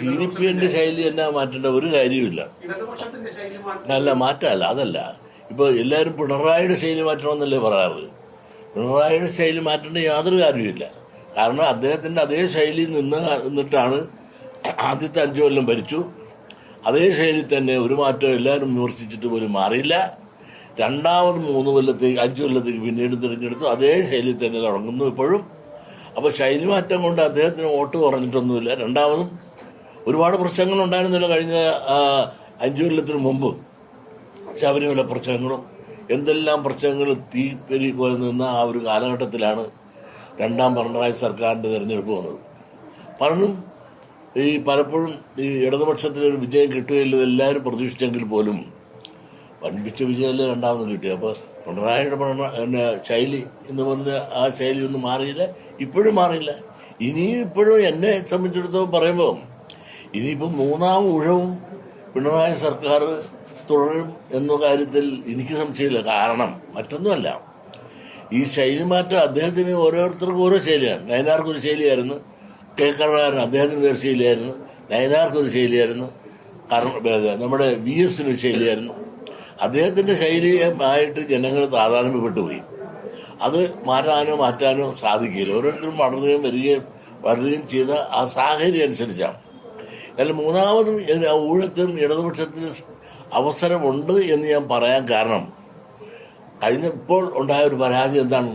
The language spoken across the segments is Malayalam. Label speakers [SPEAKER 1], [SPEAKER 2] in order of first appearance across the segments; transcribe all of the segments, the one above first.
[SPEAKER 1] TDP-ന്റെ ശൈലി എന്നാ മാറ്റേണ്ട ഒരു കാര്യമില്ല. അല്ല, മാറ്റമല്ല, അതല്ല. ഇപ്പോൾ എല്ലാവരും പിണറായിയുടെ ശൈലി മാറ്റണമെന്നല്ലേ പറയാറ്. പിണറായിയുടെ ശൈലി മാറ്റേണ്ട യാതൊരു കാര്യമില്ല. കാരണം അദ്ദേഹത്തിൻ്റെ അതേ ശൈലി നിന്നിട്ടാണ് ആദ്യത്തെ 5 കൊല്ലം ഭരിച്ചു. അതേ ശൈലി തന്നെ ഒരു മാറ്റം എല്ലാവരും വിമർശിച്ചിട്ട് പോലും മാറിയില്ല. രണ്ടാമത് 3 കൊല്ലത്തേക്ക് 5 കൊല്ലത്തേക്ക് പിന്നീട് തിരഞ്ഞെടുത്തു. അതേ ശൈലി തന്നെ തുടങ്ങുന്നു ഇപ്പോഴും. അപ്പോൾ ശൈലി മാറ്റം കൊണ്ട് അദ്ദേഹത്തിന് വോട്ട് കുറഞ്ഞിട്ടൊന്നുമില്ല. രണ്ടാമതും ഒരുപാട് പ്രശ്നങ്ങളുണ്ടായിരുന്നല്ലോ കഴിഞ്ഞ 5 കൊല്ലത്തിന് മുമ്പ്. ശബരിമല പ്രശ്നങ്ങളും എന്തെല്ലാം പ്രശ്നങ്ങൾ തീപ്പെരി പോലെ നിന്ന ആ ഒരു കാലഘട്ടത്തിലാണ് രണ്ടാം പിണറായി സർക്കാരിൻ്റെ തിരഞ്ഞെടുപ്പ് വന്നത്. പലപ്പോഴും ഈ ഇടതുപക്ഷത്തിനൊരു വിജയം കിട്ടുകയില്ല എല്ലാവരും പ്രതീക്ഷിച്ചെങ്കിൽ പോലും വൻപിച്ച വിജയമല്ലേ രണ്ടാമത് കിട്ടി. അപ്പോൾ പിണറായിയുടെ ശൈലി എന്ന് പറഞ്ഞ ആ ശൈലി ഒന്നും മാറിയില്ല, ഇപ്പോഴും മാറിയില്ല. ഇപ്പോഴും എന്നെ സംബന്ധിച്ചിടത്തോളം പറയുമ്പോൾ ഇനിയിപ്പം 3ാം ഊഴവും പിണറായി സർക്കാർ തുടരും എന്ന കാര്യത്തിൽ എനിക്ക് സംശയമില്ല. കാരണം മറ്റൊന്നുമല്ല, ഈ ശൈലി മാറ്റം അദ്ദേഹത്തിന് ഓരോരുത്തർക്കും ഓരോ ശൈലിയാണ്. നയനാർക്കൊരു ശൈലിയായിരുന്നു, കരുണാകരൻ അദ്ദേഹത്തിന് വേറെ ശൈലിയായിരുന്നു, നയനാർക്കൊരു ശൈലിയായിരുന്നു, നമ്മുടെ VS ഒരു ശൈലിയായിരുന്നു. അദ്ദേഹത്തിൻ്റെ ശൈലിയുമായിട്ട് ജനങ്ങൾ താതാത്മ്യപ്പെട്ടു പോയി. അത് മാറ്റാനോ സാധിക്കില്ല. ഓരോരുത്തരും വളരുകയും ചെയ്ത ആ സാഹചര്യം അനുസരിച്ചാണ്. എന്നാൽ 3ാമതും ഊഴത്തിനും ഇടതുപക്ഷത്തിന് അവസരമുണ്ട് എന്ന് ഞാൻ പറയാൻ കാരണം ഇപ്പോൾ ഉണ്ടായ ഒരു പരാജയം എന്താണ്?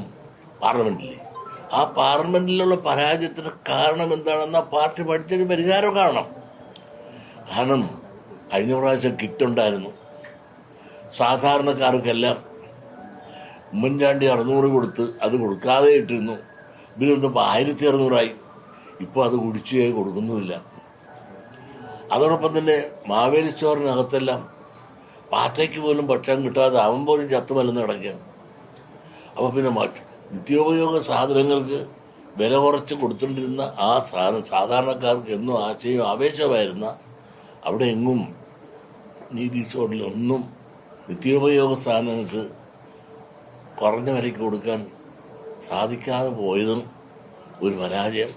[SPEAKER 1] പാർലമെന്റിൽ. ആ പാർലമെന്റിലുള്ള പരാജയത്തിന് കാരണം എന്താണെന്ന് പാർട്ടി പഠിച്ചൊരു പരിഹാരം കാണണം. കാരണം കഴിഞ്ഞ പ്രാവശ്യം കിറ്റുണ്ടായിരുന്നു, സാധാരണക്കാർക്കെല്ലാം ഉമ്മൻചാണ്ടി 600 കൊടുത്ത് അത് കൊടുക്കാതെ ഇട്ടിരുന്നു. ഇവരൊന്നിപ്പോൾ 1600 ഇപ്പോൾ അത് കുടിശ്ശികയായി കൊടുക്കുന്നുമില്ല. അതോടൊപ്പം തന്നെ മാവേലി സ്റ്റോറിനകത്തെല്ലാം പാറ്റയ്ക്ക് പോലും ഭക്ഷണം കിട്ടാതെ അവൻ പോലും ചത്തുമല്ലെന്ന് കിടക്കുകയാണ്. അപ്പോൾ പിന്നെ നിത്യോപയോഗ സാധനങ്ങൾക്ക് വില കുറച്ച് കൊടുത്തുകൊണ്ടിരുന്ന ആ സാധനം സാധാരണക്കാർക്ക് എന്നും ആശയും ആവേശമായിരുന്ന അവിടെ എങ്ങും നീതി സ്റ്റോറിലൊന്നും നിത്യോപയോഗ സാധനങ്ങൾക്ക് കുറഞ്ഞ വിലയ്ക്ക് കൊടുക്കാൻ സാധിക്കാതെ പോയതും ഒരു പരാജയം.